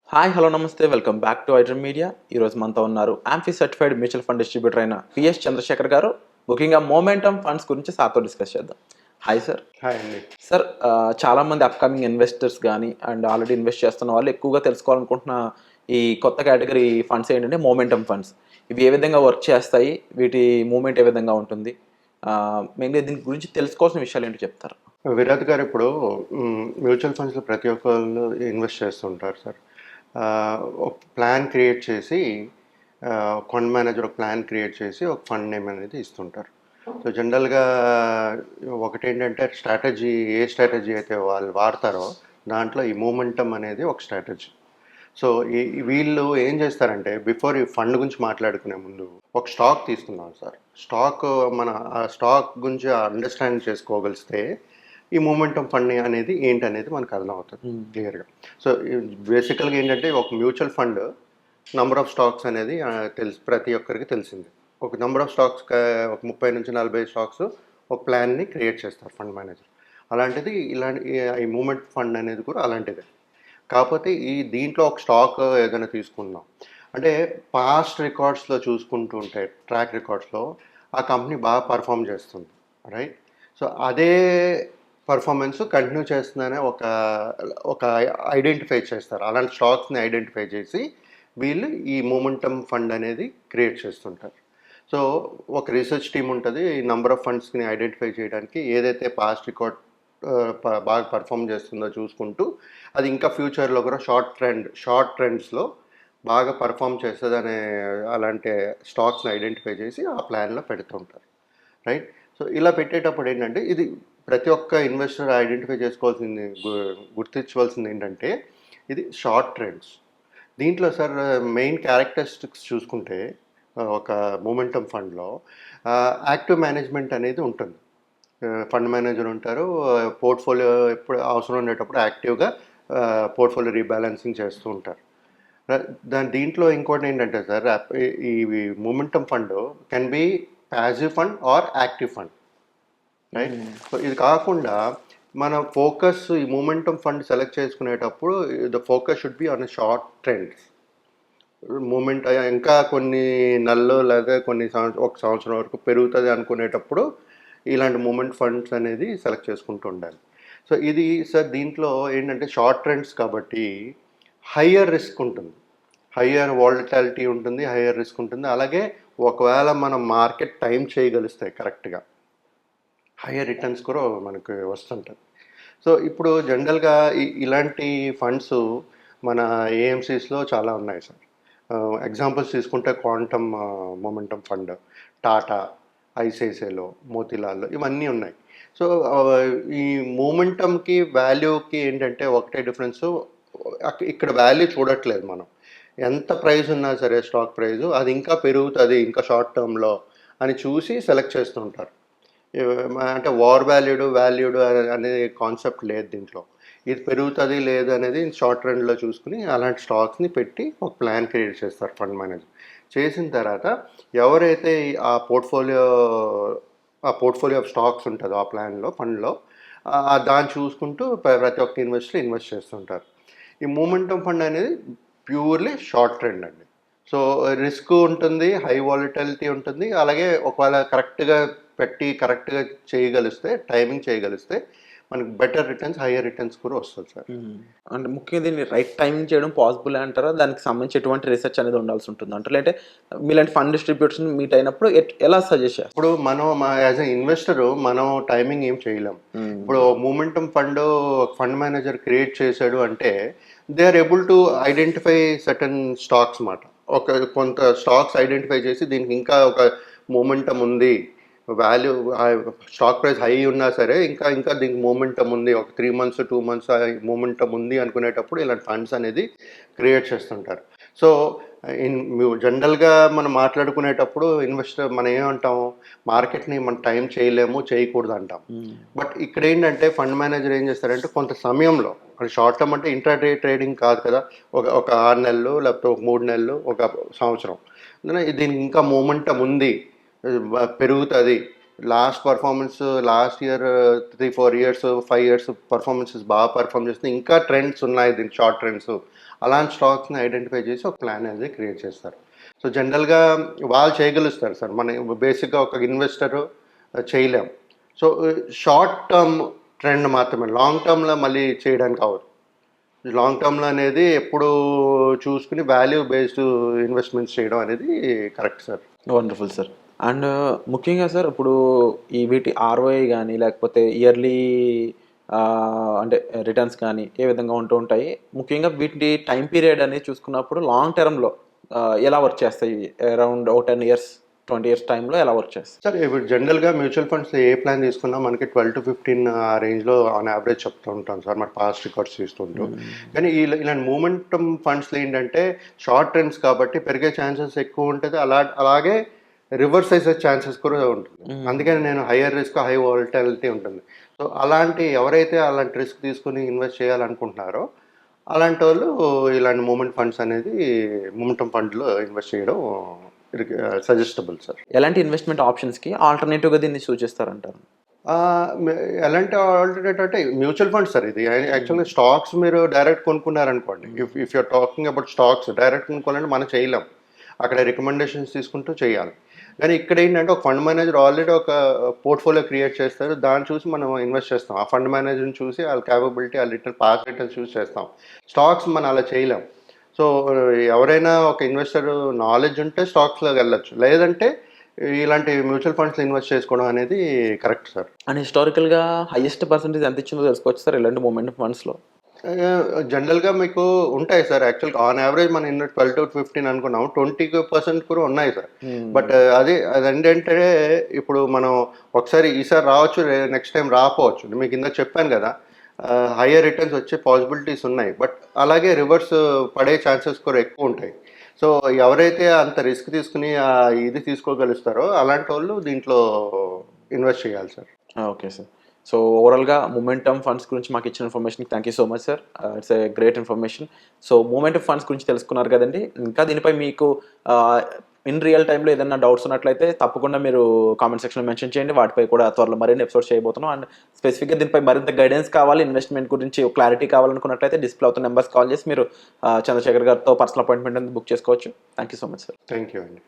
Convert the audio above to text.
Hi hello నమస్తే welcome back to iDream media. ఈరోజు మనతో ఉన్నారు amphi certified mutual fund distributor అయిన పిఎస్ చంద్రశేఖర్ గారు. ముఖ్యంగా మొమెంటమ్ ఫండ్స్ గురించి సార్తో డిస్కస్ చేద్దాం. Hi sir. హాయ్ అండి. సార్, చాలామంది అప్కమింగ్ ఇన్వెస్టర్స్ కానీ అండ్ ఆల్రెడీ ఇన్వెస్ట్ చేస్తున్న వాళ్ళు ఎక్కువగా తెలుసుకోవాలనుకుంటున్న ఈ కొత్త కేటగిరీ ఫండ్స్ ఏంటంటే మొమెంటమ్ ఫండ్స్. ఇవి ఏ విధంగా వర్క్ చేస్తాయి, వీటి మూమెంట్ ఏ విధంగా ఉంటుంది, మెయిన్గా దీని గురించి తెలుసుకోవాల్సిన విషయాలు ఏంటో చెప్తారు. విరాట్ గారు, ఇప్పుడు మ్యూచువల్ ఫండ్స్లో ప్రతి ఒక్కళ్ళు ఇన్వెస్ట్ చేస్తుంటారు సార్. ఒక ప్లాన్ క్రియేట్ చేసి ఫండ్ మేనేజర్ ఒక ప్లాన్ క్రియేట్ చేసి ఒక ఫండ్ నేమ్ అనేది ఇస్తుంటారు. సో జనరల్గా ఒకటి ఏంటంటే స్ట్రాటజీ, ఏ స్ట్రాటజీ అయితే వాళ్ళు వాడతారో దాంట్లో ఈ మూమెంటమ్ అనేది ఒక స్ట్రాటజీ. సో వీళ్ళు ఏం చేస్తారంటే బిఫోర్ ఈ ఫండ్ గురించి మాట్లాడుకునే ముందు ఒక స్టాక్ తీసుకున్నాం సార్. స్టాక్ మన ఆ స్టాక్ గురించి అండర్స్టాండ్ చేసుకోగలిస్తే ఈ మూమెంటమ్ ఫండ్ అనేది ఏంటనేది మనకు అర్థమవుతుంది క్లియర్గా. సో బేసికల్గా ఏంటంటే ఒక mutual fund number of stocks అనేది ప్రతి ఒక్కరికి తెలిసింది. ఒక నంబర్ ఆఫ్ స్టాక్స్, ఒక 30 నుంచి 40 స్టాక్స్ ఒక ప్లాన్ని క్రియేట్ చేస్తారు ఫండ్ మేనేజర్. అలాంటిది ఈ మూమెంట్ ఫండ్ అనేది కూడా అలాంటిదే. కాకపోతే దీంట్లో ఒక స్టాక్ ఏదైనా తీసుకుందాం అంటే పాస్ట్ రికార్డ్స్లో చూసుకుంటూ ఉంటే ట్రాక్ రికార్డ్స్లో ఆ కంపెనీ బాగా పర్ఫామ్ చేస్తుంది, రైట్. సో అదే పర్ఫార్మెన్స్ కంటిన్యూ చేస్తుందనే ఒక ఐడెంటిఫై చేస్తారు. అలాంటి స్టాక్స్ని ఐడెంటిఫై చేసి వీళ్ళు ఈ మూమెంటమ్ ఫండ్ అనేది క్రియేట్ చేస్తుంటారు. సో ఒక రీసెర్చ్ టీమ్ ఉంటుంది ఈ నంబర్ ఆఫ్ ఫండ్స్ని ఐడెంటిఫై చేయడానికి. ఏదైతే పాస్ట్ రికార్డ్ బాగా పర్ఫామ్ చేస్తుందో చూసుకుంటూ అది ఇంకా ఫ్యూచర్లో కూడా షార్ట్ ట్రెండ్స్లో బాగా పర్ఫామ్ చేస్తుందనే అలాంటి స్టాక్స్ని ఐడెంటిఫై చేసి ఆ ప్లాన్లో పెడుతుంటారు, రైట్. సో ఇలా పెట్టేటప్పుడు ఏంటంటే ఇది ప్రతి ఒక్క ఇన్వెస్టర్ ఐడెంటిఫై చేసుకోవాల్సింది, గుర్తించవలసింది ఏంటంటే ఇది షార్ట్ ట్రెండ్స్. దీంట్లో సార్ మెయిన్ క్యారెక్టరిస్టిక్స్ చూసుకుంటే ఒక మూమెంటమ్ ఫండ్లో యాక్టివ్ మేనేజ్మెంట్ అనేది ఉంటుంది. ఫండ్ మేనేజర్ ఉంటారు, పోర్ట్ఫోలియో ఎప్పుడు అవసరం ఉండేటప్పుడు యాక్టివ్గా పోర్ట్ఫోలియో రీబ్యాలెన్సింగ్ చేస్తూ ఉంటారు. దీంట్లో ఇంకోటి ఏంటంటే సార్, ఈ momentum fund can be passive fund or active fund, right. So ఇది కాకుండా మన ఫోకస్ ఈ మూమెంటమ్ ఫండ్ సెలెక్ట్ చేసుకునేటప్పుడు the focus should be on short trends. Moment ఇంకా కొన్ని నెలలు లేదా ఒక సంవత్సరం వరకు పెరుగుతుంది అనుకునేటప్పుడు ఇలాంటి మూమెంట్ ఫండ్స్ అనేది సెలెక్ట్ చేసుకుంటూ ఉండాలి. సో ఇది సార్ దీంట్లో ఏంటంటే షార్ట్ ట్రెండ్స్ కాబట్టి హయ్యర్ రిస్క్ ఉంటుంది, హయ్యర్ వాలటాలిటీ ఉంటుంది, హయ్యర్ రిస్క్ ఉంటుంది. అలాగే ఒకవేళ మనం మార్కెట్ టైం చేయగలిస్తే కరెక్ట్గా హయ్యర్ రిటర్న్స్ కూడా మనకు వస్తుంటుంది. సో ఇప్పుడు జనరల్గా ఇలాంటి ఫండ్స్ మన ఏఎంసీస్లో చాలా ఉన్నాయి సార్. ఎగ్జాంపుల్స్ తీసుకుంటే క్వాంటమ్ మొమెంటమ్ ఫండ్, టాటా, ఐసిఐసిఐలో, మోతీలాల్లో ఇవన్నీ ఉన్నాయి. సో ఈ మూమెంటమ్కి వాల్యూకి ఏంటంటే ఒకటే డిఫరెన్స్, ఇక్కడ వాల్యూ చూడట్లేదు మనం. ఎంత ప్రైస్ ఉన్నా సరే స్టాక్ ప్రైజు అది ఇంకా పెరుగుతుంది ఇంకా షార్ట్ టర్మ్లో అని చూసి సెలెక్ట్ చేస్తుంటారు. అంటే వాల్యూడ్ అనే కాన్సెప్ట్ లేదు దీంట్లో. ఇది పెరుగుతుంది లేదు అనేది షార్ట్ రన్లో చూసుకుని అలాంటి స్టాక్స్ని పెట్టి ఒక ప్లాన్ క్రియేట్ చేస్తారు ఫండ్ మేనేజర్. చేసిన తర్వాత ఎవరైతే ఆ పోర్ట్ఫోలియో ఆఫ్ స్టాక్స్ ఉంటుందో ఆ ప్లాన్లో ఫండ్లో దాన్ని చూసుకుంటూ ప్రతి ఒక్క ఇన్వెస్టర్ ఇన్వెస్ట్ చేస్తుంటారు. ఈ మూమెంటమ్ ఫండ్ అనేది ప్యూర్లీ షార్ట్ ట్రెండ్ అండి. సో రిస్క్ ఉంటుంది, హై వాలటిలిటీ ఉంటుంది. అలాగే ఒకవేళ కరెక్ట్గా పెట్టి కరెక్ట్గా చేయగలిస్తే, టైమింగ్ చేయగలిస్తే మనకు బెటర్ రిటర్న్స్, హయ్యర్ రిటర్న్స్ కూడా వస్తుంది సార్. అంటే ముఖ్యంగా దీన్ని రైట్ టైమింగ్ చేయడం పాసిబుల్ అంటారా? దానికి సంబంధించి ఎటువంటి రీసెర్చ్ అనేది ఉండాల్సి ఉంటుంది అంటారు? అంటే మీలాంటి ఫండ్ డిస్ట్రిబ్యూటర్స్ మీట్ అయినప్పుడు ఎలా సజెస్ట్ చేస్తారు? ఇప్పుడు మనం యాజ్ ఎ ఇన్వెస్టర్ మనం టైమింగ్ ఏం చేయలేం. ఇప్పుడు మూమెంటమ్ ఫండ్ మేనేజర్ క్రియేట్ చేశాడు అంటే they are able to identify certain stocks మాట. కొంత స్టాక్స్ ఐడెంటిఫై చేసి దీనికి ఇంకా ఒక మూమెంటమ్ ఉంది, వాల్యూ స్టాక్ ప్రైస్ హై ఉన్నా సరే ఇంకా దీనికి మూమెంటమ్ ఉంది, ఒక 3 months 2 months మూమెంటమ్ ఉంది అనుకునేటప్పుడు ఇలాంటి ఫండ్స్ అనేది క్రియేట్ చేస్తుంటారు. సో జనరల్గా మనం మాట్లాడుకునేటప్పుడు ఇన్వెస్టర్ మనం ఏమంటాం, మార్కెట్ని మనం టైం చేయలేము, చేయకూడదు అంటాం. బట్ ఇక్కడ ఏంటంటే ఫండ్ మేనేజర్ ఏం చేస్తారంటే కొంత సమయంలో, షార్ట్ టర్మ్ అంటే ఇంట్రాడే ట్రేడింగ్ కాదు కదా, ఒక 6 నెలలు లేకపోతే ఒక 3 నెలలు, ఒక సంవత్సరం, దీనికి ఇంకా మూమెంటమ్ ఉంది, పెరుగుతుంది, last performance last year 3-4 years 5 years performances బాగా పర్ఫామ్ చేస్తే ఇంకా ట్రెండ్స్ ఉన్నాయి దీనికి షార్ట్ ట్రెండ్స్, అలాంటి స్టాక్స్ని ఐడెంటిఫై చేసి ఒక ప్లాన్ అనేది క్రియేట్ చేస్తారు. సో జనరల్గా వాళ్ళు చేయగలుగుతారు సార్, మన బేసిక్గా ఒక ఇన్వెస్టర్ చేయలేం. సో షార్ట్ టర్మ్ ట్రెండ్ మాత్రమే, లాంగ్ టర్మ్లో మళ్ళీ చేయడానికి అవ్వదు. లాంగ్ టర్మ్లో అనేది ఎప్పుడు చూసుకుని వాల్యూ బేస్డ్ ఇన్వెస్ట్మెంట్స్ చేయడం అనేది correct sir. Wonderful sir. And ముఖ్యంగా సార్ ఇప్పుడు ఈ వీటి ఆర్ఓఐ కానీ లేకపోతే ఇయర్లీ అంటే రిటర్న్స్ కానీ ఏ విధంగా ఉంటూ ఉంటాయి, ముఖ్యంగా వీటి టైం పీరియడ్ అనేది చూసుకున్నప్పుడు లాంగ్ టర్మ్లో ఎలా వర్క్ చేస్తాయి, అరౌండ్ 10 ఇయర్స్ 20 ఇయర్స్ టైంలో ఎలా వర్క్ చేస్తాయి? సార్ ఇప్పుడు జనరల్గా మ్యూచువల్ ఫండ్స్లో ఏ ప్లాన్ తీసుకున్నా మనకి 12 to 15 ఆ రేంజ్లో ఆన్ యావరేజ్ చెప్తూ ఉంటాం సార్, మన పాస్ట్ రికార్డ్స్ చూస్తుంటూ. కానీ ఇలాంటి మూమెంటమ్ ఫండ్స్లో ఏంటంటే షార్ట్ ట్రెండ్స్ కాబట్టి పెరిగే ఛాన్సెస్ ఎక్కువ ఉంటుంది, అలాగే రివర్స్ అయ్యే ఛాన్సెస్ కూడా ఉంటుంది. అందుకని నేను హయ్యర్ రిస్క్ హై వాలటిలిటీ ఉంటుంది. సో ఎవరైతే అలాంటి రిస్క్ తీసుకుని ఇన్వెస్ట్ చేయాలనుకుంటున్నారో అలాంటి వాళ్ళు ఇలాంటి మూమెంట్ ఫండ్స్ అనేది మూమెంటమ్ ఫండ్లో ఇన్వెస్ట్ చేయడం సజెస్టబుల్ సార్. ఎలాంటి ఇన్వెస్ట్మెంట్ ఆప్షన్స్కి ఆల్టర్నేటివ్గా దీన్ని సూచిస్తారంటారు? ఎలాంటి ఆల్టర్నేటివ్ అంటే మ్యూచువల్ ఫండ్స్ సార్. ఇది యాక్చువల్గా స్టాక్స్ మీరు డైరెక్ట్ కొనుక్కున్నారనుకోండి, if you're talking about stocks direct కొనుక్కోవాలంటే మనం చేయలేం, అక్కడ రికమెండేషన్స్ తీసుకుంటూ చేయాలి. కానీ ఇక్కడ ఏంటంటే ఒక ఫండ్ మేనేజర్ ఆల్రెడీ ఒక పోర్ట్ఫోలియో క్రియేట్ చేస్తారు, దాన్ని చూసి మనం ఇన్వెస్ట్ చేస్తాం. ఆ ఫండ్ మేనేజర్ని చూసి వాళ్ళ క్యాపబిలిటీ, వాళ్ళ రిటర్న్ పాస్ రిటర్న్స్ చూసి చేస్తాం. స్టాక్స్ మనం అలా చేయలేం. సో ఎవరైనా ఒక ఇన్వెస్టర్ నాలెడ్జ్ ఉంటే స్టాక్స్లోకి వెళ్ళొచ్చు, లేదంటే ఇలాంటి మ్యూచువల్ ఫండ్స్లో ఇన్వెస్ట్ చేసుకోవడం అనేది కరెక్ట్ సార్. అండ్ హిస్టారికల్గా హైయెస్ట్ పర్సెంటేజ్ ఎంత ఇచ్చిందో తెలుసుకోవచ్చు సార్ ఇలాంటి మూమెంట్ ఫండ్స్లో? జనరల్గా మీకు ఉంటాయి సార్. యాక్చువల్గా ఆన్ యావరేజ్ మనం 12 to 15 అనుకున్నాం, 20% కూడా ఉన్నాయి సార్. బట్ అదేంటంటే ఇప్పుడు మనం ఒకసారి ఈసారి రావచ్చు, నెక్స్ట్ టైం రాకపోవచ్చు. మీకు ఇందాక చెప్పాను కదా, హయ్యర్ రిటర్న్స్ వచ్చే పాసిబిలిటీస్ ఉన్నాయి, బట్ అలాగే రివర్స్ పడే ఛాన్సెస్ కూడా ఎక్కువ ఉంటాయి. సో ఎవరైతే అంత రిస్క్ తీసుకుని ఇది తీసుకోగలుగుతారో అలాంటి వాళ్ళు దీంట్లో ఇన్వెస్ట్ చేయాలి సార్. Okay sir. సో ఓవరాల్గా మూమెంటమ్ ఫండ్స్ గురించి మాకు ఇచ్చిన ఇన్ఫర్మేషన్కి thank you so much sir. It's a great information. So momentum funds గురించి తెలుసుకున్నారు కదండి. ఇంకా దీనిపై మీకు ఇన్ రియల్ టైంలో ఏదైనా డౌట్స్ ఉన్నట్లయితే తప్పకుండా మీరు కామెంట్ సెక్షన్లో మెన్షన్ చేయండి. వాటిపై కూడా త్వరలో మరిన్ని ఎపిసోడ్స్ చేయబోతున్నాం. అండ్ స్పెసిఫిక్గా దీనిపై మరింత గైడెన్స్ కావాలి, ఇన్వెస్ట్మెంట్ గురించి క్లారిటీ కావాలనుకున్నట్లయితే డిస్ప్లే అవుతున్న నెంబర్స్ కాల్ చేసి మీరు చంద్రశేఖర్ గారితో పర్సనల్ అపాయింట్మెంట్ అనేది బుక్ చేసుకోవచ్చు. Thank you so much sir. Thank you అండి.